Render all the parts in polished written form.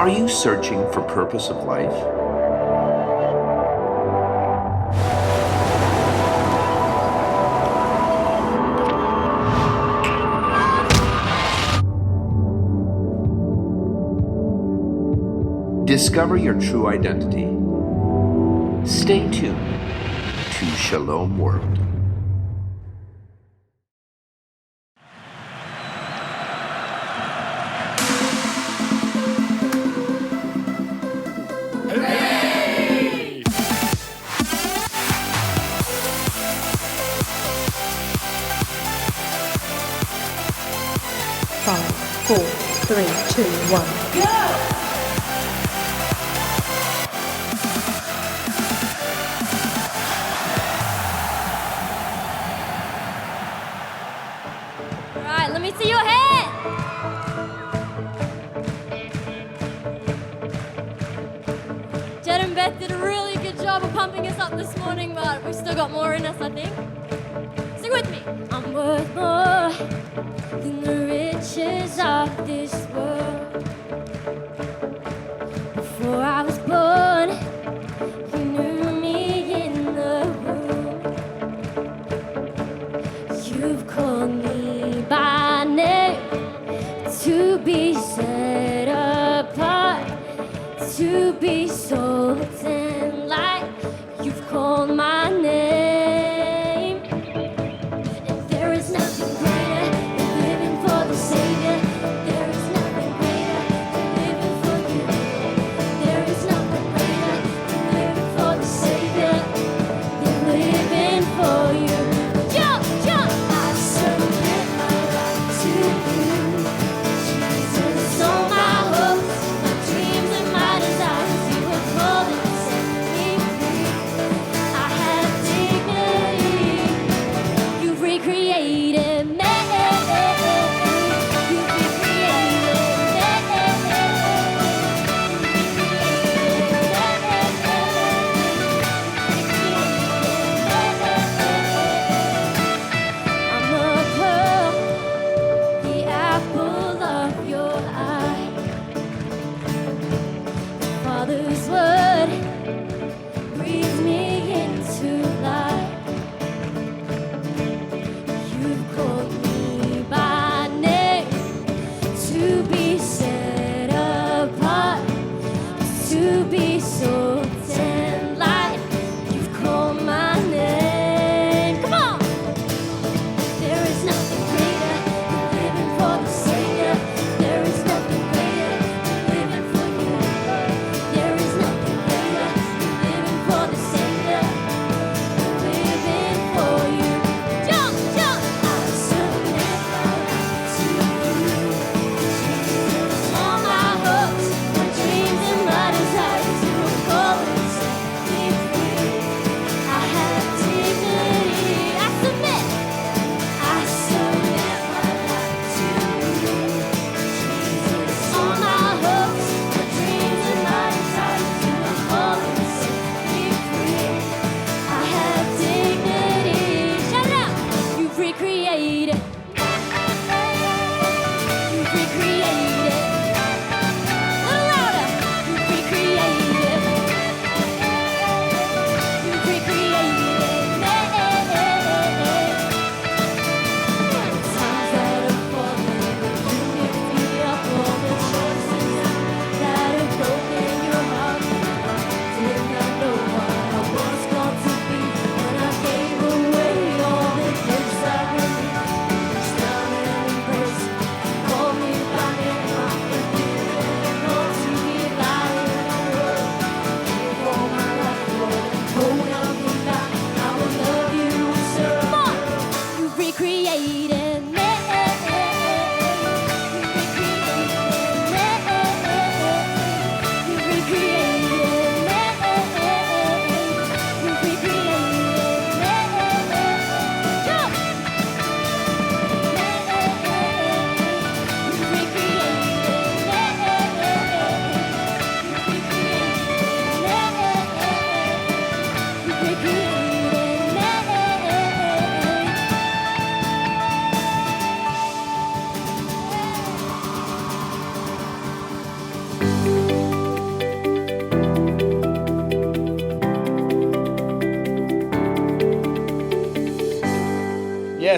Are you searching for purpose of life? Discover your true identity. Stay tuned to Shalom World. Five, four, three, two, one, go! Alright, let me see your hand! Jed and Beth did a really good job of pumping us up this morning, but we've still got more in us, I think. Sing with me! I'm worth more than the riches of this world. Before I was born, you knew me in the womb. You've called me by name to be set apart, to be salt and light. You've called my name, and there is nothing greater than living for the Savior. There is nothing greater than living for you. There is nothing greater than living for the Savior, than living for you. Jump, jump! I submit my life to you, Jesus. All my hopes, my dreams, and my desires, you have called it.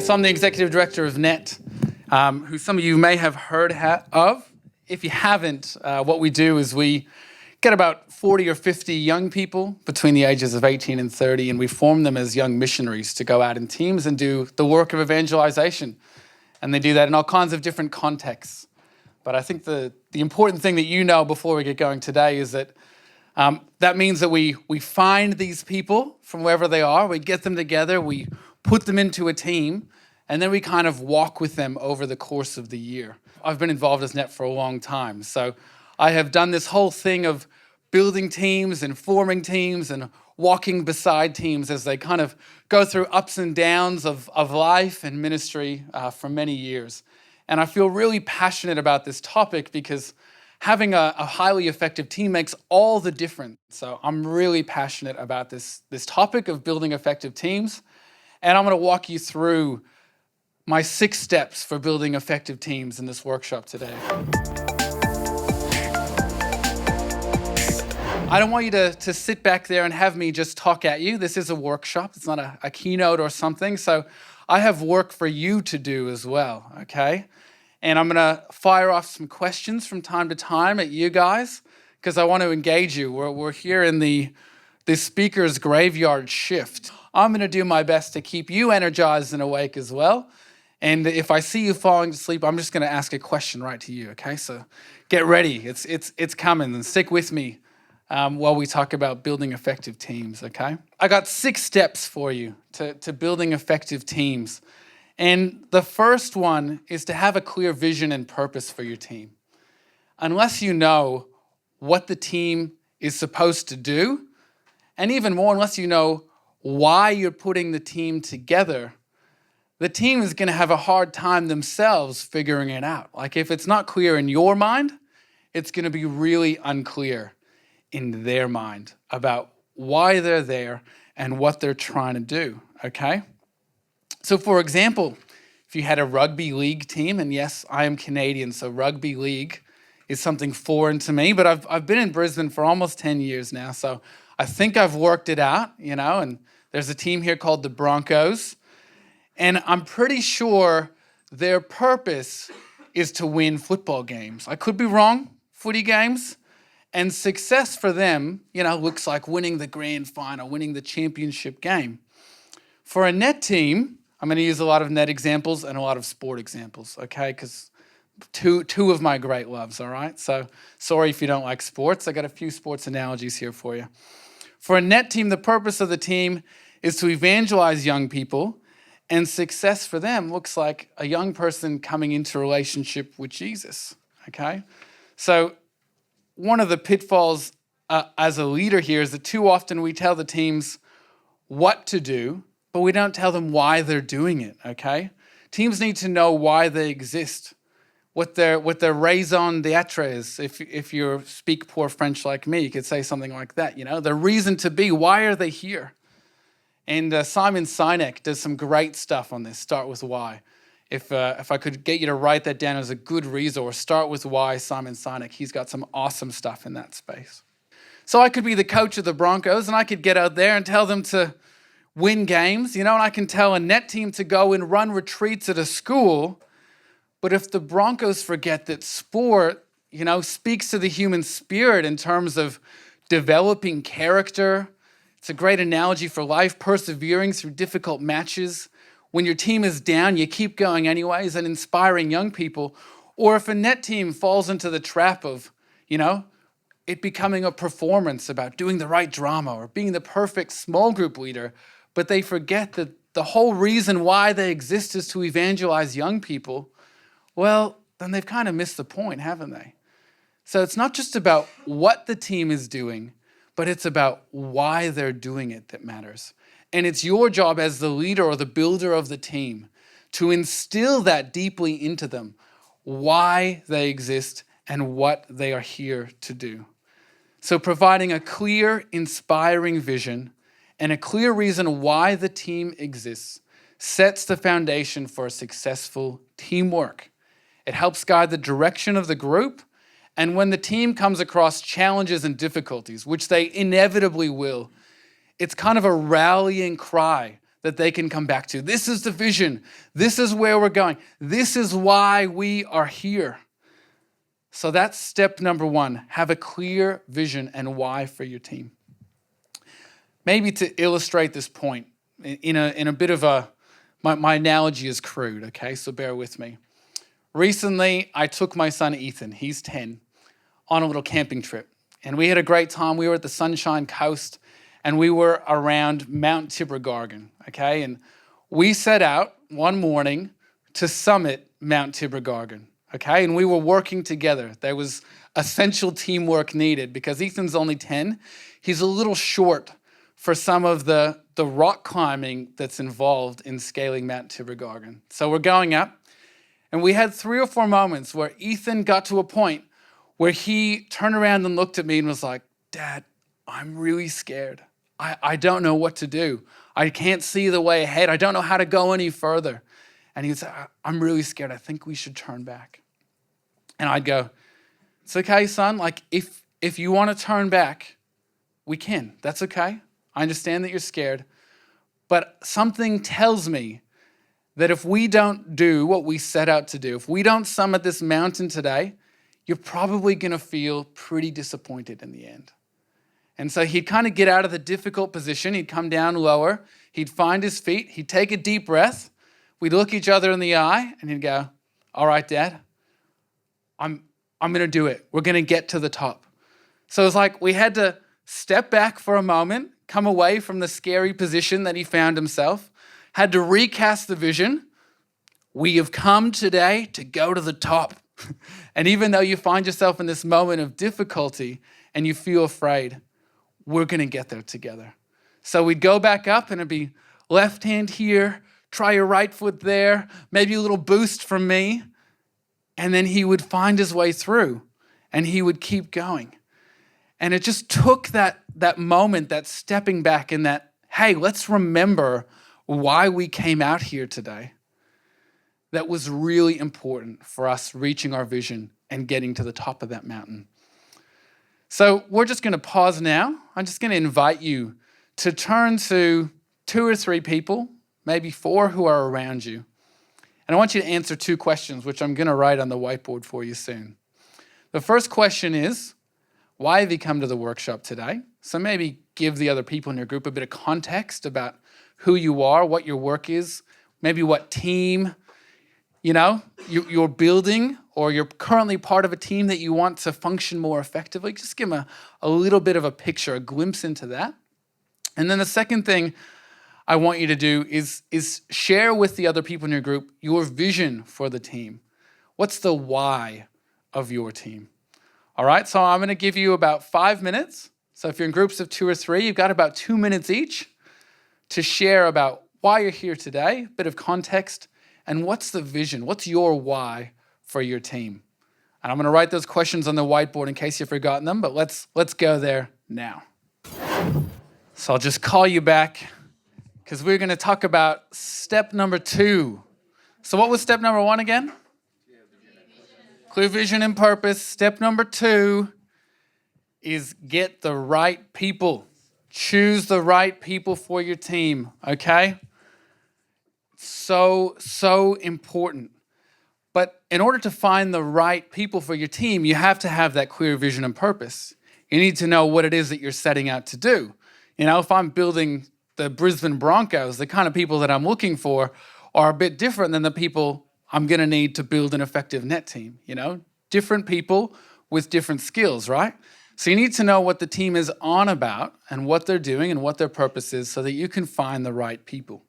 So I'm the Executive Director of Net, who some of you may have heard of. If you haven't, what we do is we get about 40 or 50 young people between the ages of 18 and 30, and we form them as young missionaries to go out in teams and do the work of evangelization. And they do that in all kinds of different contexts. But I think the important thing that you know before we get going today is that that means that we find these people from wherever they are, we get them together, we put them into a team, and then we kind of walk with them over the course of the year. I've been involved as Net for a long time, so I have done this whole thing of building teams and forming teams and walking beside teams as they kind of go through ups and downs of life and ministry for many years. And I feel really passionate about this topic because having a highly effective team makes all the difference. So I'm really passionate about this topic of building effective teams. And I'm going to walk you through my 6 steps for building effective teams in this workshop today. I don't want you to sit back there and have me just talk at you. This is a workshop. It's not a keynote or something. So I have work for you to do as well, okay? And I'm going to fire off some questions from time to time at you guys because I want to engage you. We're here in the speaker's graveyard shift. I'm going to do my best to keep you energized and awake as well. And if I see you falling asleep, I'm just going to ask a question right to you, okay? So get ready. It's coming, and stick with me while we talk about building effective teams, okay? I got 6 steps for you to building effective teams. And the first one is to have a clear vision and purpose for your team. Unless you know what the team is supposed to do, and even more, unless you know why you're putting the team together, the team is going to have a hard time themselves figuring it out. Like if it's not clear in your mind, it's going to be really unclear in their mind about why they're there and what they're trying to do, okay? So for example, if you had a rugby league team, and yes, I am Canadian, so rugby league is something foreign to me, but I've been in Brisbane for almost 10 years now, so I think I've worked it out, and there's a team here called the Broncos, and I'm pretty sure their purpose is to win football games. I could be wrong, footy games, and success for them, looks like winning the grand final, winning the championship game. For a Net team, I'm going to use a lot of Net examples and a lot of sport examples, okay? Because two of my great loves, all right? So sorry if you don't like sports. I got a few sports analogies here for you. For a Net team, the purpose of the team is to evangelize young people, and success for them looks like a young person coming into a relationship with Jesus, okay? So one of the pitfalls as a leader here is that too often we tell the teams what to do, but we don't tell them why they're doing it, okay? Teams need to know why they exist, what their raison d'etre is. If you speak poor French like me, you could say something like that, the reason to be, why are they here? And Simon Sinek does some great stuff on this, Start With Why. If I could get you to write that down as a good resource, Start With Why, Simon Sinek. He's got some awesome stuff in that space. So I could be the coach of the Broncos, and I could get out there and tell them to win games, and I can tell a Net team to go and run retreats at a school. But if the Broncos forget that sport, speaks to the human spirit in terms of developing character, it's a great analogy for life, persevering through difficult matches. When your team is down, you keep going anyways and inspiring young people. Or if a Net team falls into the trap of, it becoming a performance about doing the right drama or being the perfect small group leader, but they forget that the whole reason why they exist is to evangelize young people, well, then they've kind of missed the point, haven't they? So it's not just about what the team is doing, but it's about why they're doing it that matters. And it's your job as the leader or the builder of the team to instill that deeply into them, why they exist and what they are here to do. So providing a clear, inspiring vision and a clear reason why the team exists sets the foundation for successful teamwork. It helps guide the direction of the group, and when the team comes across challenges and difficulties, which they inevitably will, it's kind of a rallying cry that they can come back to. This is the vision. This is where we're going. This is why we are here. So that's step number one. Have a clear vision and why for your team. Maybe to illustrate this point, in a bit of my analogy is crude, okay? So bear with me. Recently, I took my son Ethan, he's 10, on a little camping trip. And we had a great time. We were at the Sunshine Coast, and we were around Mount Tibrogargan, okay? And we set out one morning to summit Mount Tibrogargan, okay? And we were working together. There was essential teamwork needed because Ethan's only 10. He's a little short for some of the rock climbing that's involved in scaling Mount Tibrogargan. So we're going up, and we had 3 or 4 moments where Ethan got to a point where he turned around and looked at me and was like, "Dad, I'm really scared. I don't know what to do. I can't see the way ahead. I don't know how to go any further." And he'd say, "I'm really scared. I think we should turn back." And I'd go, "It's okay, son. Like, if you want to turn back, we can. That's okay. I understand that you're scared. But something tells me that if we don't do what we set out to do, if we don't summit this mountain today, you're probably going to feel pretty disappointed in the end." And so he'd kind of get out of the difficult position. He'd come down lower. He'd find his feet. He'd take a deep breath. We'd look each other in the eye, and he'd go, "All right, Dad, I'm going to do it. We're going to get to the top." So it's like we had to step back for a moment, come away from the scary position that he found himself, had to recast the vision. We have come today to go to the top. And even though you find yourself in this moment of difficulty and you feel afraid, we're going to get there together. So we'd go back up and it'd be left hand here, try your right foot there, maybe a little boost from me. And then he would find his way through and he would keep going. And it just took that moment, that stepping back and that, hey, let's remember why we came out here today. That was really important for us reaching our vision and getting to the top of that mountain. So we're just going to pause now. I'm just going to invite you to turn to 2 or 3 people, maybe 4 who are around you. And I want you to answer 2 questions, which I'm going to write on the whiteboard for you soon. The first question is, why have you come to the workshop today? So maybe give the other people in your group a bit of context about who you are, what your work is, maybe what team you're building, or you're currently part of a team that you want to function more effectively. Just give them a little bit of a picture, a glimpse into that. And then the second thing I want you to do is share with the other people in your group your vision for the team. What's the why of your team? All right, so I'm going to give you about 5 minutes. So if you're in groups of 2 or 3, you've got about 2 minutes each to share about why you're here today, a bit of context, and what's the vision? What's your why for your team? And I'm going to write those questions on the whiteboard in case you've forgotten them, but let's go there now. So I'll just call you back because we're going to talk about step number 2. So what was step number 1 again? Clear vision and purpose. Step number 2 is get the right people. Choose the right people for your team, okay? So important. But in order to find the right people for your team, you have to have that clear vision and purpose. You need to know what it is that you're setting out to do. If I'm building the Brisbane Broncos, the kind of people that I'm looking for are a bit different than the people I'm going to need to build an effective net team. Different people with different skills, right? So you need to know what the team is on about and what they're doing and what their purpose is so that you can find the right people.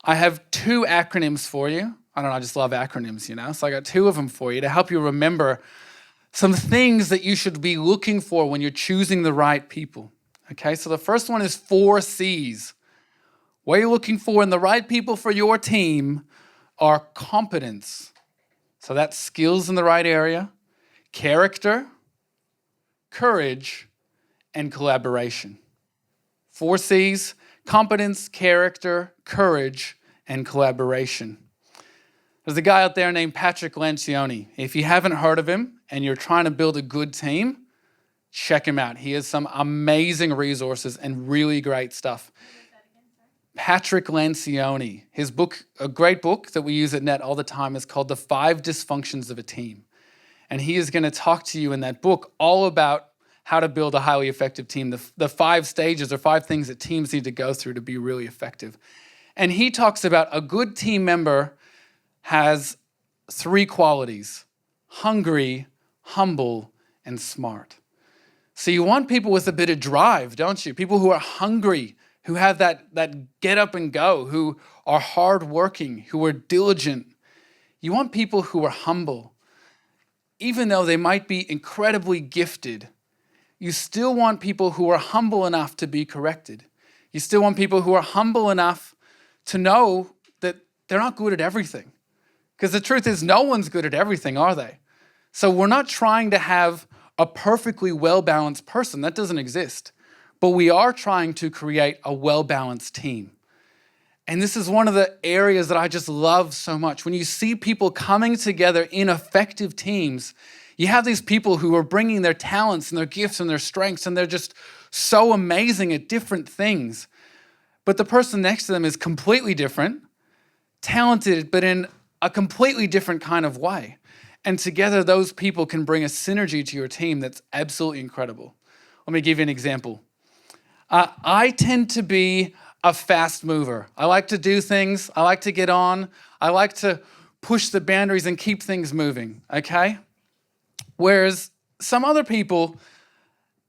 I have 2 acronyms for you. I don't know, I just love acronyms, So I got 2 of them for you to help you remember some things that you should be looking for when you're choosing the right people. Okay, so the first one is 4 C's. What you're looking for in the right people for your team are competence. So that's skills in the right area, character, courage, and collaboration. 4 C's, competence, character, courage, and collaboration. There's a guy out there named Patrick Lencioni. If you haven't heard of him and you're trying to build a good team, check him out. He has some amazing resources and really great stuff. Patrick Lencioni. His book, a great book that we use at Net all the time, is called The 5 Dysfunctions of a Team. And he is going to talk to you in that book all about how to build a highly effective team, the 5 stages or 5 things that teams need to go through to be really effective. And he talks about a good team member has 3 qualities: hungry, humble, and smart. So you want people with a bit of drive, don't you? People who are hungry, who have that get up and go, who are hardworking, who are diligent. You want people who are humble. Even though they might be incredibly gifted, you still want people who are humble enough to be corrected. You still want people who are humble enough to know that they're not good at everything. Because the truth is, no one's good at everything, are they? So we're not trying to have a perfectly well-balanced person. That doesn't exist. But we are trying to create a well-balanced team. And this is one of the areas that I just love so much. When you see people coming together in effective teams, you have these people who are bringing their talents and their gifts and their strengths, and they're just so amazing at different things. But the person next to them is completely different, talented, but in a completely different kind of way. And together, those people can bring a synergy to your team that's absolutely incredible. Let me give you an example. I tend to be a fast mover. I like to do things. I like to get on. I like to push the boundaries and keep things moving, okay? Whereas some other people,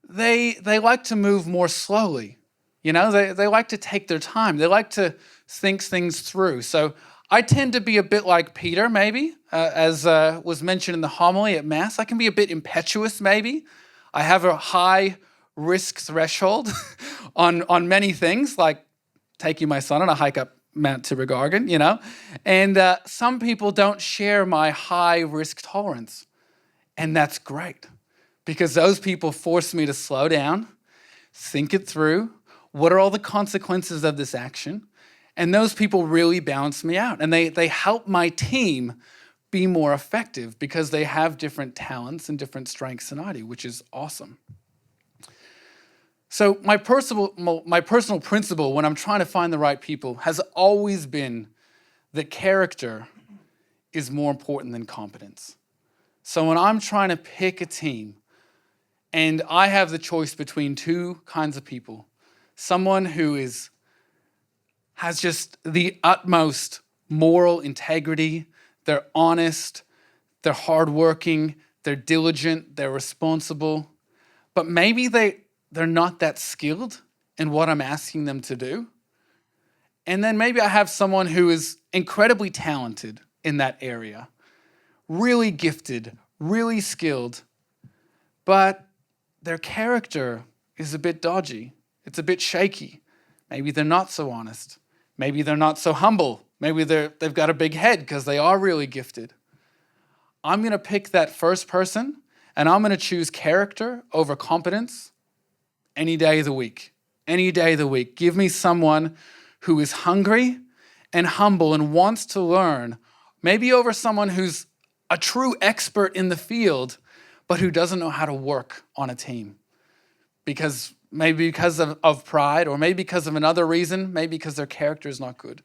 they like to move more slowly. You know, they like to take their time. They like to think things through. So I tend to be a bit like Peter, maybe, as was mentioned in the homily at Mass. I can be a bit impetuous, maybe. I have a high risk threshold on many things, like taking my son on a hike up Mount Tibbergargan, you know. And some people don't share my high risk tolerance. And that's great, because those people force me to slow down, think it through. What are all the consequences of this action? And those people really balance me out. And they help my team be more effective because they have different talents and different strengths than I do, which is awesome. So my personal principle when I'm trying to find the right people has always been that character is more important than competence. So when I'm trying to pick a team and I have the choice between 2 kinds of people, someone who has just the utmost moral integrity, they're honest, they're hardworking, they're diligent, they're responsible, but maybe they're not that skilled in what I'm asking them to do. And then maybe I have someone who is incredibly talented in that area, really gifted, really skilled, but their character is a bit dodgy. It's a bit shaky. Maybe they're not so honest. Maybe they're not so humble. Maybe they've got a big head because they are really gifted. I'm going to pick that first person, and I'm going to choose character over competence any day of the week. Any day of the week. Give me someone who is hungry and humble and wants to learn, maybe over someone who's a true expert in the field, but who doesn't know how to work on a team. Maybe because of pride, or maybe because of another reason, maybe because their character is not good.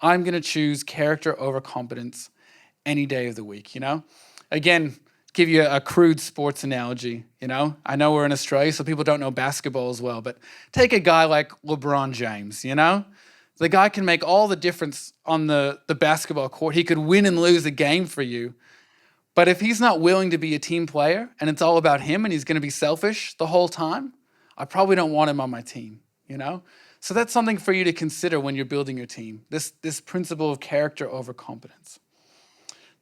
I'm going to choose character over competence any day of the week, you know? Again, give you a crude sports analogy, you know? I know we're in Australia, so people don't know basketball as well, but take a guy like LeBron James, you know? The guy can make all the difference on the basketball court. He could win and lose a game for you. But if he's not willing to be a team player and it's all about him and he's going to be selfish the whole time, I probably don't want him on my team, you know? So that's something for you to consider when you're building your team, this principle of character over competence.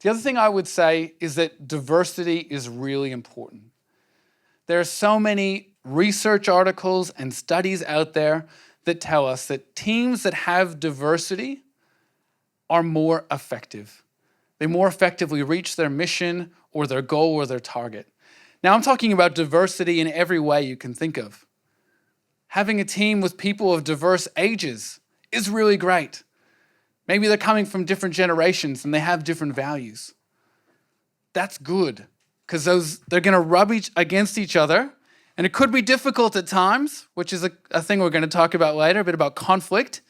The other thing I would say is that diversity is really important. There are so many research articles and studies out there that tell us that teams that have diversity are more effective. They more effectively reach their mission or their goal or their target. Now, I'm talking about diversity in every way you can think of. Having a team with people of diverse ages is really great. Maybe they're coming from different generations and they have different values. That's good, because they're going to rub against each other, and it could be difficult at times, which is a thing we're going to talk about later, a bit about conflict.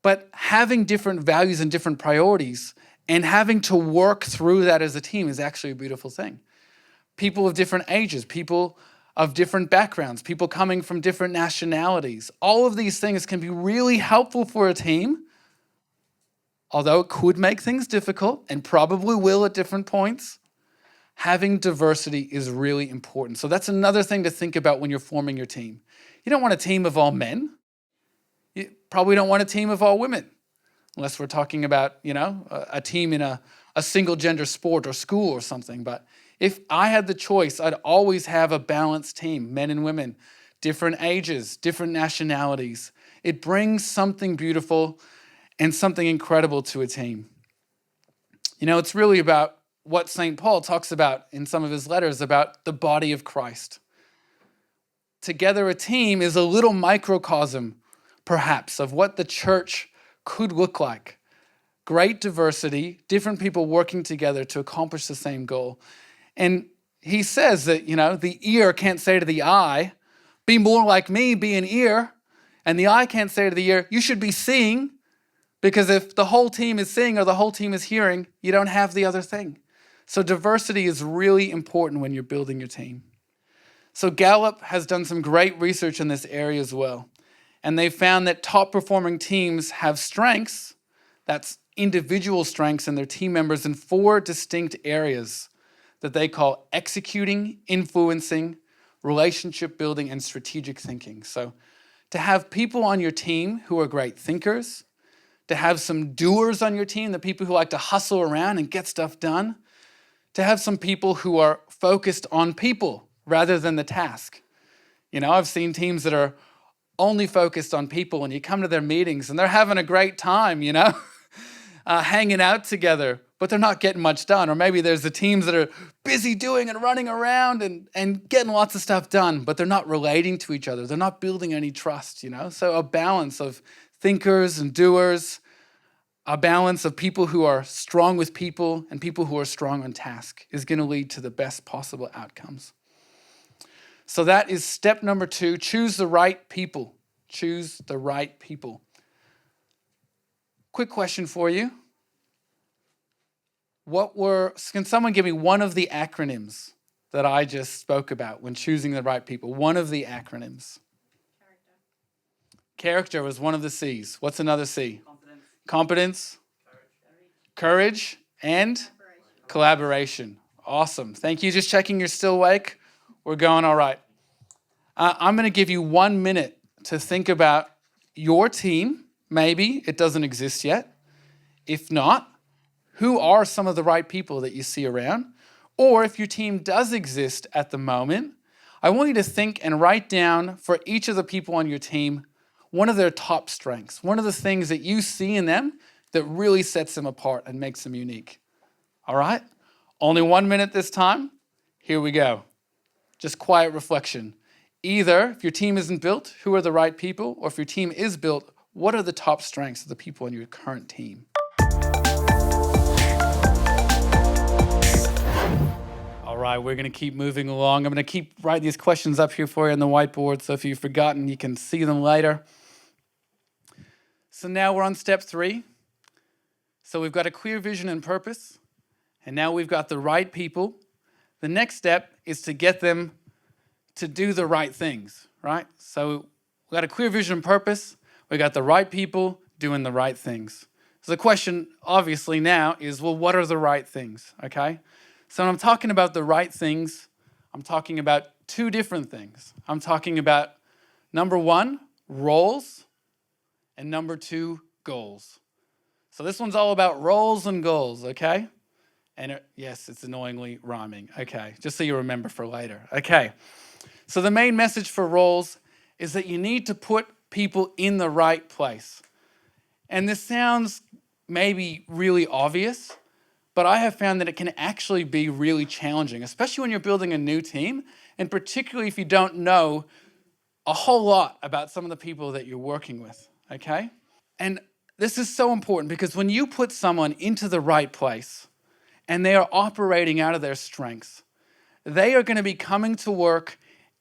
But having different values and different priorities and having to work through that as a team is actually a beautiful thing. People of different ages, people of different backgrounds, people coming from different nationalities. All of these things can be really helpful for a team, although it could make things difficult and probably will at different points. Having diversity is really important. So that's another thing to think about when you're forming your team. You don't want a team of all men. You probably don't want a team of all women, unless we're talking about, a team in a single gender sport or school or something. But if I had the choice, I'd always have a balanced team, men and women, different ages, different nationalities. It brings something beautiful and something incredible to a team. It's really about what St. Paul talks about in some of his letters about the body of Christ. Together, a team is a little microcosm, perhaps, of what the church could look like. Great diversity, different people working together to accomplish the same goal. And he says that, the ear can't say to the eye, be more like me, be an ear. And the eye can't say to the ear, you should be seeing. Because if the whole team is seeing or the whole team is hearing, you don't have the other thing. So diversity is really important when you're building your team. So Gallup has done some great research in this area as well. And they found that top performing teams have strengths, that's individual strengths in their team members, in 4 distinct areas that they call executing, influencing, relationship building, and strategic thinking. So to have people on your team who are great thinkers, to have some doers on your team, the people who like to hustle around and get stuff done, to have some people who are focused on people rather than the task. I've seen teams that are only focused on people, and you come to their meetings and they're having a great time, hanging out together, but they're not getting much done. Or maybe there's the teams that are busy doing and running around and getting lots of stuff done, but they're not relating to each other. They're not building any trust, So a balance of thinkers and doers, a balance of people who are strong with people and people who are strong on task is going to lead to the best possible outcomes. So that is step number 2, choose the right people. Choose the right people. Quick question for you. Can someone give me one of the acronyms that I just spoke about when choosing the right people? One of the acronyms. Character was one of the C's. What's another C? Competence. Courage. And collaboration. Awesome. Thank you. Just checking you're still awake. We're going all right. I'm going to give you 1 minute to think about your team. Maybe it doesn't exist yet. If not, who are some of the right people that you see around? Or if your team does exist at the moment, I want you to think and write down for each of the people on your team one of their top strengths, one of the things that you see in them that really sets them apart and makes them unique. All right? Only 1 minute this time. Here we go. Just quiet reflection. Either, if your team isn't built, who are the right people? Or if your team is built, what are the top strengths of the people on your current team? All right, we're going to keep moving along. I'm going to keep writing these questions up here for you on the whiteboard, so if you've forgotten, you can see them later. So now we're on step 3. So we've got a clear vision and purpose, and now we've got the right people. The next step is to get them to do the right things, right? So we've got a clear vision and purpose. We got the right people doing the right things. So the question, obviously, now is, well, what are the right things, okay? So when I'm talking about the right things, I'm talking about 2 different things. I'm talking about, number 1, roles, and number 2, goals. So this one's all about roles and goals, okay? And yes, it's annoyingly rhyming, okay? Just so you remember for later, okay? So the main message for roles is that you need to put people in the right place. And this sounds maybe really obvious, but I have found that it can actually be really challenging, especially when you're building a new team, and particularly if you don't know a whole lot about some of the people that you're working with, okay? And this is so important because when you put someone into the right place and they are operating out of their strengths, they are going to be coming to work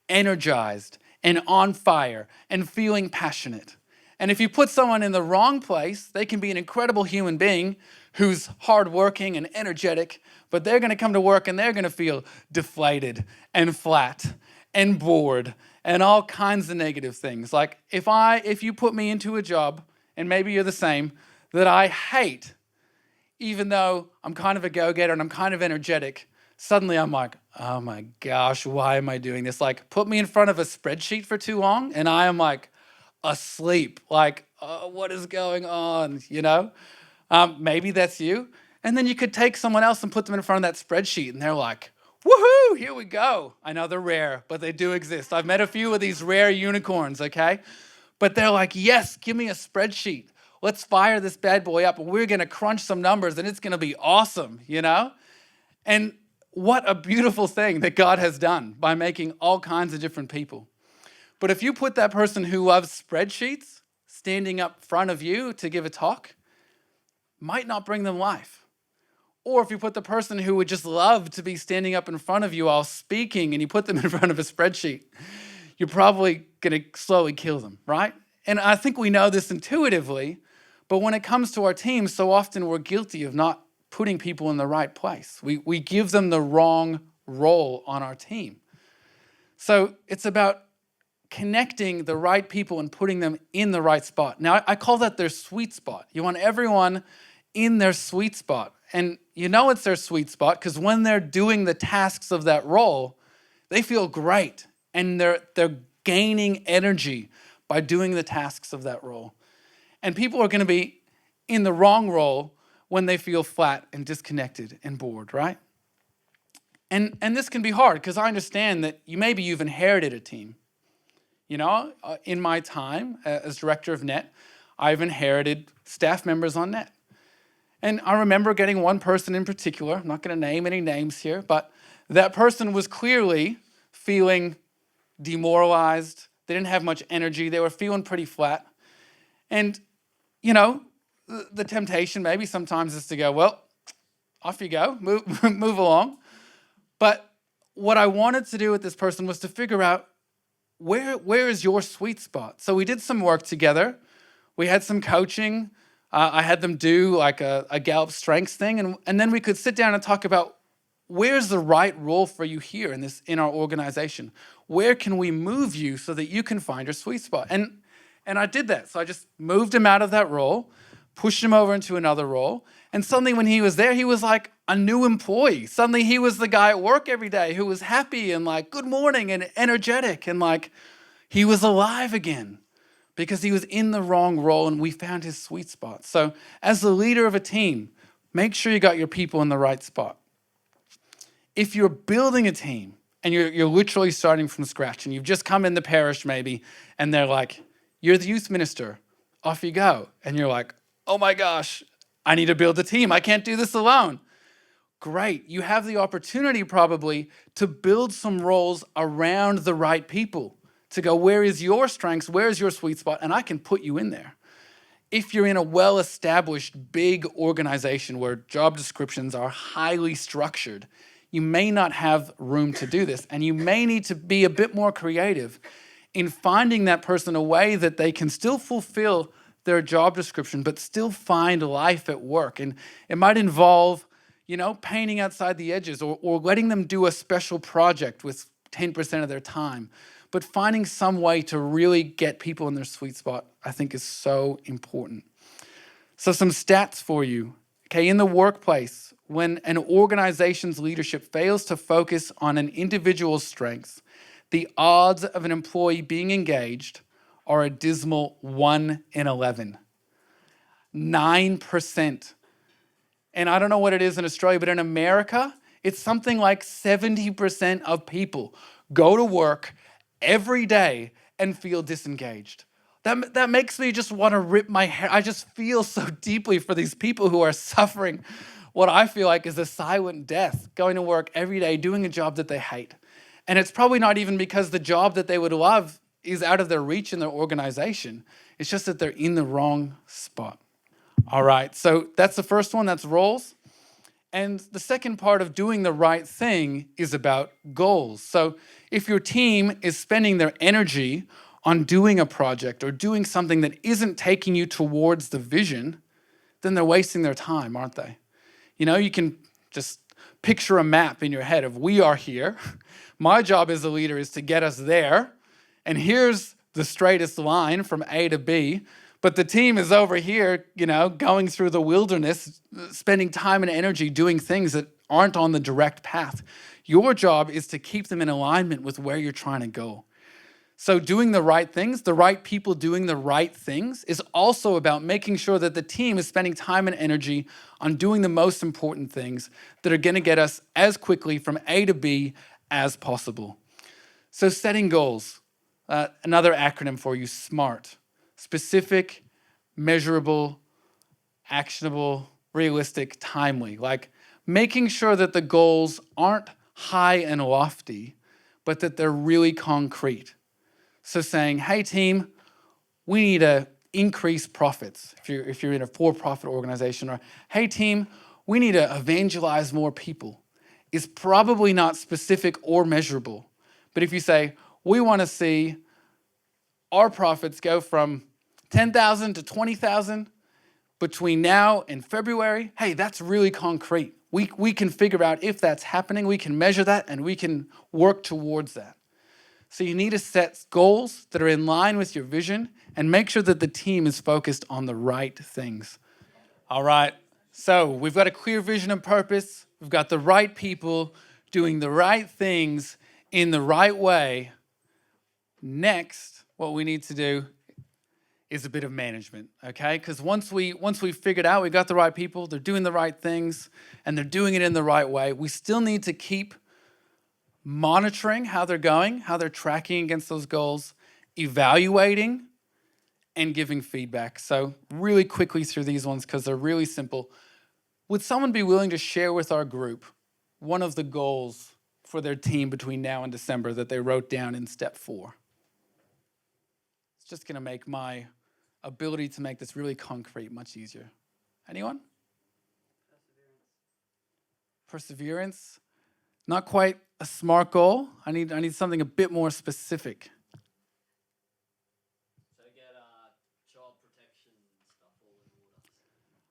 energized and on fire and feeling passionate. And if you put someone in the wrong place, they can be an incredible human being who's hardworking and energetic, but they're going to come to work and they're going to feel deflated and flat and bored and all kinds of negative things. Like if you put me into a job, and maybe you're the same, that I hate, even though I'm kind of a go-getter and I'm kind of energetic, suddenly I'm like, oh my gosh, why am I doing this? Like, put me in front of a spreadsheet for too long and I am like asleep. Like, oh, what is going on, Maybe that's you. And then you could take someone else and put them in front of that spreadsheet and they're like, woohoo, here we go. I know they're rare, but they do exist. I've met a few of these rare unicorns, okay? But they're like, yes, give me a spreadsheet. Let's fire this bad boy up and we're going to crunch some numbers and it's going to be awesome, And what a beautiful thing that God has done by making all kinds of different people. But if you put that person who loves spreadsheets standing up front of you to give a talk, might not bring them life. Or if you put the person who would just love to be standing up in front of you while speaking and you put them in front of a spreadsheet, you're probably going to slowly kill them, right? And I think we know this intuitively, but when it comes to our teams, so often we're guilty of not putting people in the right place. We give them the wrong role on our team. So it's about connecting the right people and putting them in the right spot. Now, I call that their sweet spot. You want everyone in their sweet spot. And it's their sweet spot because when they're doing the tasks of that role, they feel great and they're gaining energy by doing the tasks of that role. And people are going to be in the wrong role when they feel flat and disconnected and bored, right? And this can be hard because I understand that maybe you've inherited a team. In my time as Director of Net, I've inherited staff members on Net. And I remember getting one person in particular, I'm not going to name any names here, but that person was clearly feeling demoralized. They didn't have much energy. They were feeling pretty flat. And, the temptation maybe sometimes is to go, well, off you go, move along. But what I wanted to do with this person was to figure out where is your sweet spot? So we did some work together. We had some coaching. I had them do like a Gallup strengths thing. And then we could sit down and talk about where's the right role for you here in our organization? Where can we move you so that you can find your sweet spot? And I did that. So I just moved him out of that role, pushed him over into another role. And suddenly when he was there, he was like a new employee. Suddenly he was the guy at work every day who was happy and like, good morning and energetic. And like, he was alive again because he was in the wrong role and we found his sweet spot. So as the leader of a team, make sure you got your people in the right spot. If you're building a team and you're literally starting from scratch and you've just come in the parish maybe, and they're like, you're the youth minister, off you go. And you're like, oh my gosh, I need to build a team. I can't do this alone. Great. You have the opportunity probably to build some roles around the right people, to go, where is your strengths? Where is your sweet spot? And I can put you in there. If you're in a well-established big organization where job descriptions are highly structured, you may not have room to do this. And you may need to be a bit more creative in finding that person a way that they can still fulfill their job description, but still find life at work. And it might involve, painting outside the edges or letting them do a special project with 10% of their time. But finding some way to really get people in their sweet spot, I think is so important. So some stats for you. Okay, in the workplace, when an organization's leadership fails to focus on an individual's strengths, the odds of an employee being engaged are a dismal 1 in 11. 9%. And I don't know what it is in Australia, but in America, it's something like 70% of people go to work every day and feel disengaged. That makes me just want to rip my hair. I just feel so deeply for these people who are suffering what I feel like is a silent death, going to work every day, doing a job that they hate. And it's probably not even because the job that they would love is out of their reach in their organization. It's just that they're in the wrong spot. All right, so that's the first one, that's roles. And the second part of doing the right thing is about goals. So if your team is spending their energy on doing a project or doing something that isn't taking you towards the vision, then they're wasting their time, aren't they? You know, you can just picture a map in your head of we are here. My job as a leader is to get us there. And here's the straightest line from A to B. But the team is over here, you know, going through the wilderness, spending time and energy doing things that aren't on the direct path. Your job is to keep them in alignment with where you're trying to go. So doing the right things, the right people doing the right things is also about making sure that the team is spending time and energy on doing the most important things that are going to get us as quickly from A to B as possible. So setting goals, another acronym for you, SMART. Specific, measurable, actionable, realistic, timely. Like making sure that the goals aren't high and lofty, but that they're really concrete. So saying, hey team, we need to increase profits if you're in a for-profit organization, or hey team, we need to evangelize more people, is probably not specific or measurable. But if you say, we want to see our profits go from 10,000 to 20,000 between now and February, hey, that's really concrete. We can figure out if that's happening, we can measure that, and we can work towards that. So you need to set goals that are in line with your vision and make sure that the team is focused on the right things. All right, so we've got a clear vision and purpose. We've got the right people doing the right things in the right way. Next, what we need to do is a bit of management, okay? Because once we figured out we got the right people, they're doing the right things, and they're doing it in the right way, we still need to keep monitoring how they're going, how they're tracking against those goals, evaluating, and giving feedback. So really quickly through these ones because they're really simple. Would someone be willing to share with our group one of the goals for their team between now and December that they wrote down in step 4? It's just going to make my ability to make this really concrete much easier. Anyone? Perseverance. Not quite a SMART goal. I need something a bit more specific. So get child protection stuff all in order.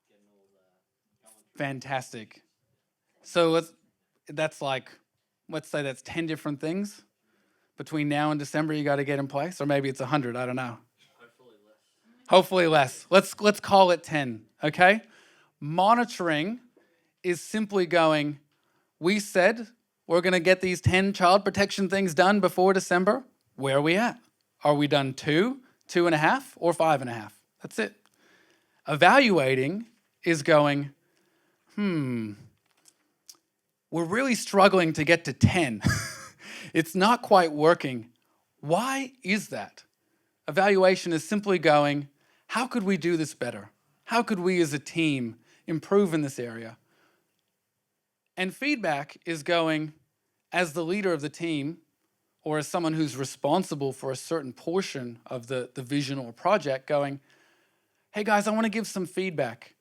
Getting all the Fantastic. So let's say that's 10 different things between now and December you got to get in place, or maybe it's 100, I don't know. Hopefully less. Let's call it 10, okay? Monitoring is simply going, we said we're going to get these 10 child protection things done before December. Where are we at? Are we done 2, 2.5, or 5.5? That's it. Evaluating is going, we're really struggling to get to 10. It's not quite working. Why is that? Evaluation is simply going, how could we do this better? How could we as a team improve in this area? And feedback is going, as the leader of the team, or as someone who's responsible for a certain portion of the vision or project, going, hey guys, I want to give some feedback.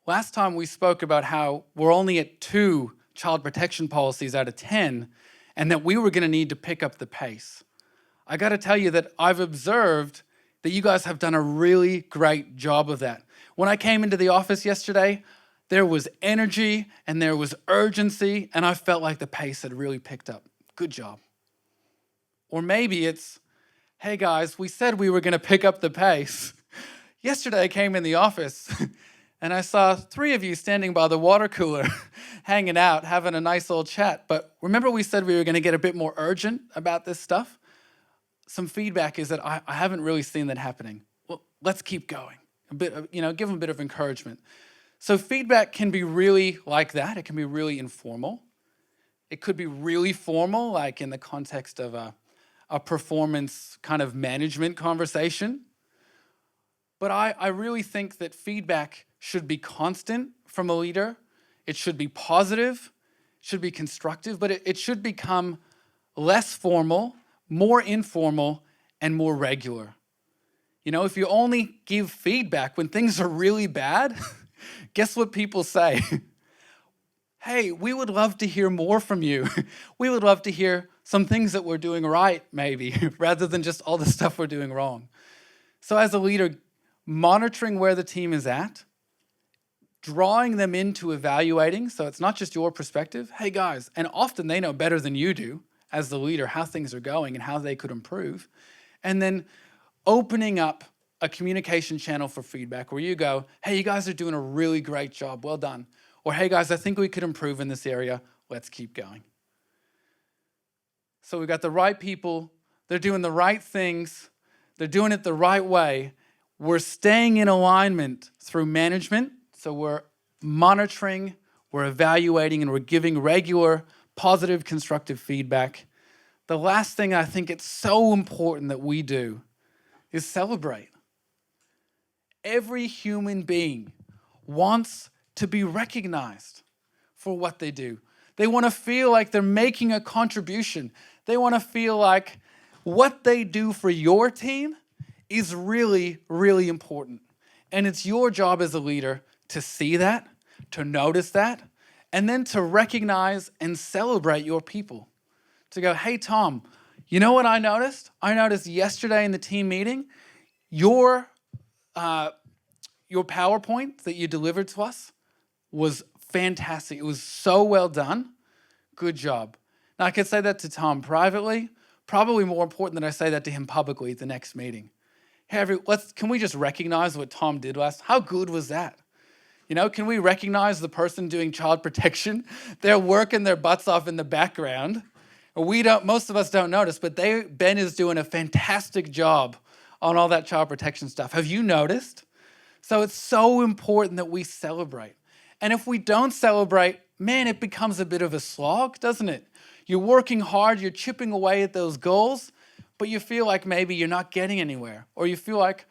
Last time we spoke about how we're only at 2 child protection policies out of 10, and that we were going to need to pick up the pace. I got to tell you that I've observed that you guys have done a really great job of that. When I came into the office yesterday, there was energy and there was urgency, and I felt like the pace had really picked up. Good job. Or maybe it's, hey guys, we said we were going to pick up the pace. Yesterday I came in the office and I saw 3 of you standing by the water cooler, hanging out, having a nice old chat. But remember we said we were going to get a bit more urgent about this stuff? Some feedback is that I haven't really seen that happening. Well, let's keep going. Give them a bit of encouragement. So feedback can be really like that. It can be really informal. It could be really formal, like in the context of a performance kind of management conversation. But I really think that feedback should be constant from a leader. It should be positive, should be constructive, but it should become less formal, more informal, and more regular. You know, if you only give feedback when things are really bad, guess what people say? Hey, we would love to hear more from you. We would love to hear some things that we're doing right, maybe, rather than just all the stuff we're doing wrong. So as a leader, monitoring where the team is at, drawing them into evaluating, so it's not just your perspective. Hey guys, and often they know better than you do as the leader how things are going and how they could improve. And then opening up a communication channel for feedback where you go, hey, you guys are doing a really great job, well done. Or hey guys, I think we could improve in this area, let's keep going. So we've got the right people, they're doing the right things, they're doing it the right way. We're staying in alignment through management. So we're monitoring, we're evaluating, and we're giving regular, positive, constructive feedback. The last thing I think it's so important that we do is celebrate. Every human being wants to be recognized for what they do. They want to feel like they're making a contribution. They want to feel like what they do for your team is really, really important. And it's your job as a leader to see that, to notice that, and then to recognize and celebrate your people. To go, hey, Tom, you know what I noticed? I noticed yesterday in the team meeting, your PowerPoint that you delivered to us was fantastic. It was so well done. Good job. Now, I could say that to Tom privately. Probably more important than I say that to him publicly at the next meeting. Hey, can we just recognize what Tom did last? How good was that? You know, can we recognize the person doing child protection? They're working their butts off in the background. Most of us don't notice, but Ben is doing a fantastic job on all that child protection stuff. Have you noticed? So it's so important that we celebrate. And if we don't celebrate, man, it becomes a bit of a slog, doesn't it? You're working hard, you're chipping away at those goals, but you feel like maybe you're not getting anywhere, or you feel like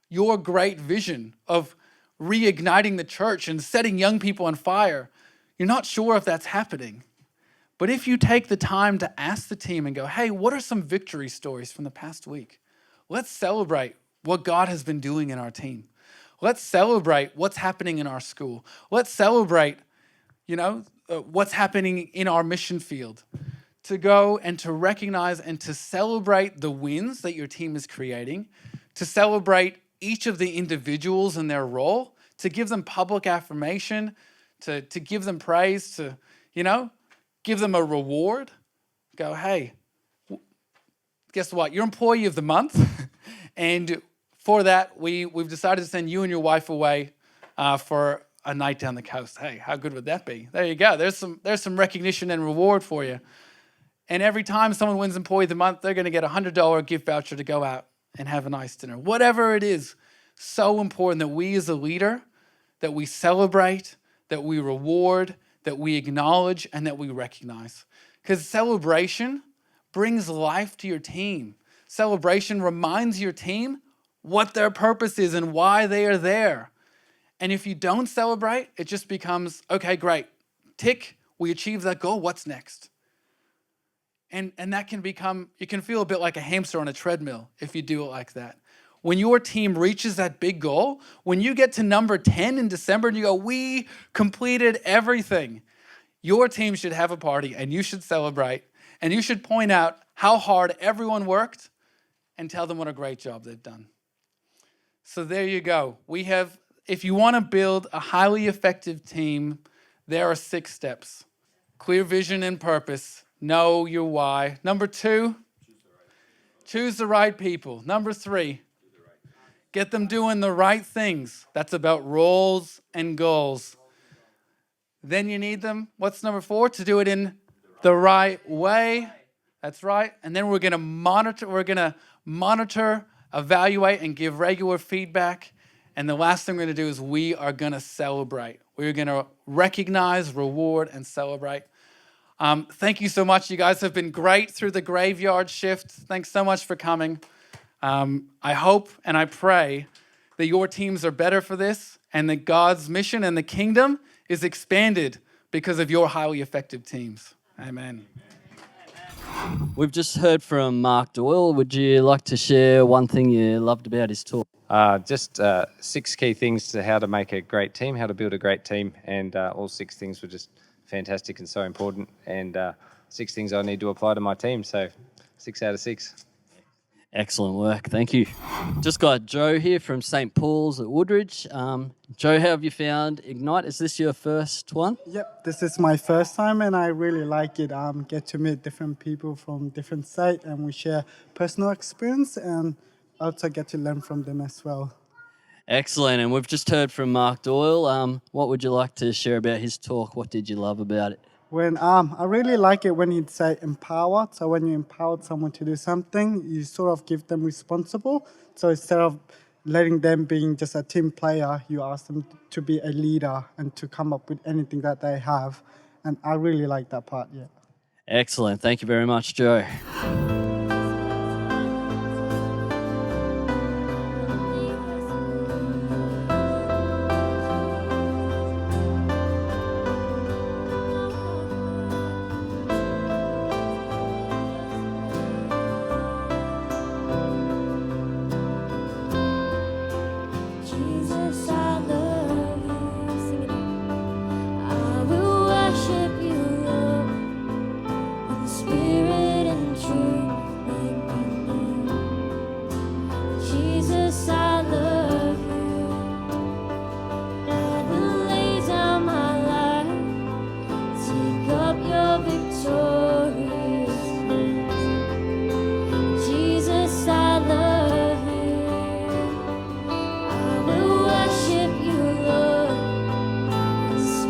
your great vision of reigniting the church and setting young people on fire, you're not sure if that's happening. But if you take the time to ask the team and go, hey, what are some victory stories from the past week? Let's celebrate what God has been doing in our team. Let's celebrate what's happening in our school. Let's celebrate, what's happening in our mission field. To go and to recognize and to celebrate the wins that your team is creating, to celebrate each of the individuals in their role, to give them public affirmation, to give them praise, to, give them a reward. Go, hey, guess what? You're Employee of the Month. And for that, we've decided to send you and your wife away for a night down the coast. Hey, how good would that be? There you go. There's some recognition and reward for you. And every time someone wins Employee of the Month, they're going to get a $100 gift voucher to go out and have a nice dinner. Whatever it is, so important that we as a leader, that we celebrate, that we reward, that we acknowledge, and that we recognize. Because celebration brings life to your team. Celebration reminds your team what their purpose is and why they are there. And if you don't celebrate, it just becomes, okay, great, tick, we achieved that goal, what's next? And that can become, you can feel a bit like a hamster on a treadmill if you do it like that. When your team reaches that big goal, when you get to number 10 in December and you go, we completed everything, your team should have a party and you should celebrate and you should point out how hard everyone worked and tell them what a great job they've done. So there you go. If you want to build a highly effective team, there are 6 steps. Clear vision and purpose. Know your why. Number 2, choose the right people. Number 3, get them doing the right things. That's about roles and goals. Then you need them, what's number 4? To do it in the right way. That's right. And then we're going to monitor, evaluate, and give regular feedback. And the last thing we're going to do is we are going to celebrate. We're going to recognize, reward, and celebrate. Thank you so much. You guys have been great through the graveyard shift. Thanks so much for coming. I hope and I pray that your teams are better for this and that God's mission and the kingdom is expanded because of your highly effective teams. Amen. We've just heard from Mark Doyle. Would you like to share one thing you loved about his talk? Just 6 key things to how to make a great team, how to build a great team, and all 6 things were just fantastic and so important. And 6 things I need to apply to my team. So 6 out of 6. Excellent work. Thank you. Just got Joe here from St. Paul's at Woodridge. Joe, how have you found Ignite? Is this your first one? Yep, this is my first time and I really like it. Get to meet different people from different sites and we share personal experience and also get to learn from them as well. Excellent. And we've just heard from Mark Doyle. What would you like to share about his talk? What did you love about it? I really like it when he'd say empowered. So when you empower someone to do something, you sort of give them responsible. So instead of letting them being just a team player, you ask them to be a leader and to come up with anything that they have. And I really like that part, yeah. Excellent. Thank you very much, Joe. Jesus, I love you. Sing it out. I will worship you, Lord, in spirit and truth. Make me new. Jesus, I love you. I will lay down my life, take up your victorious cross. Jesus, I love you. I will worship you, Lord, in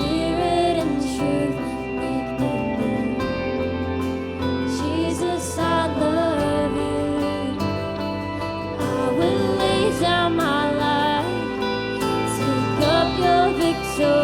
spirit and truth. Make me new. Jesus, I love you. I will lay down my life, take up your victorious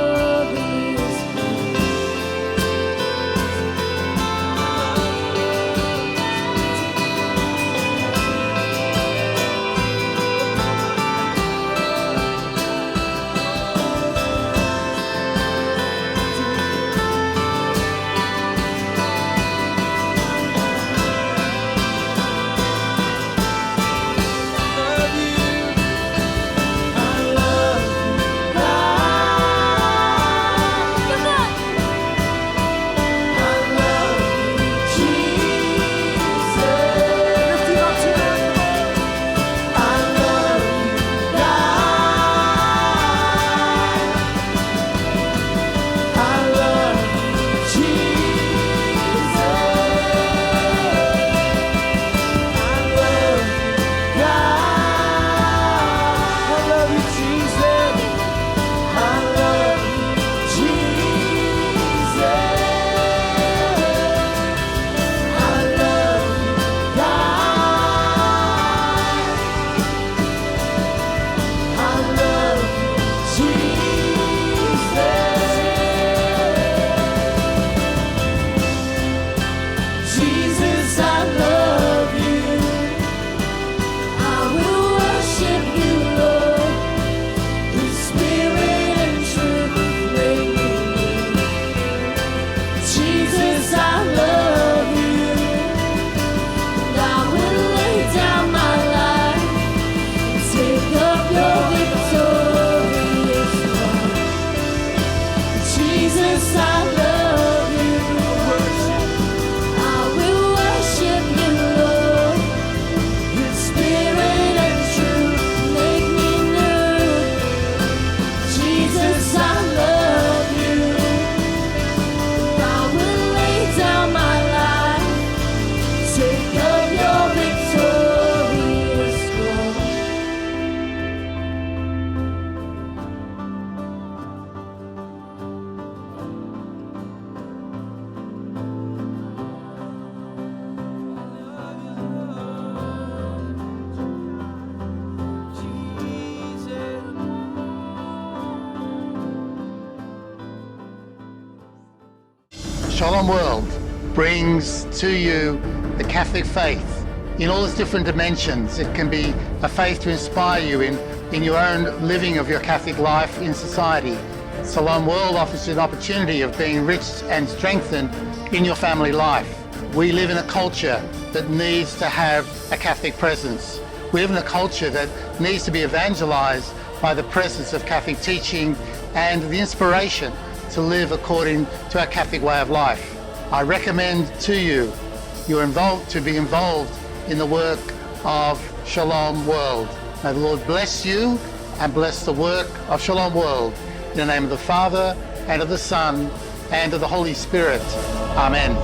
Shalom World brings to you the Catholic faith in all its different dimensions. It can be a faith to inspire you in your own living of your Catholic life in society. Shalom World offers you an opportunity of being enriched and strengthened in your family life. We live in a culture that needs to have a Catholic presence. We live in a culture that needs to be evangelized by the presence of Catholic teaching and the inspiration to live according to our Catholic way of life. I recommend to you to be involved in the work of Shalom World. May the Lord bless you and bless the work of Shalom World. In the name of the Father, and of the Son, and of the Holy Spirit. Amen.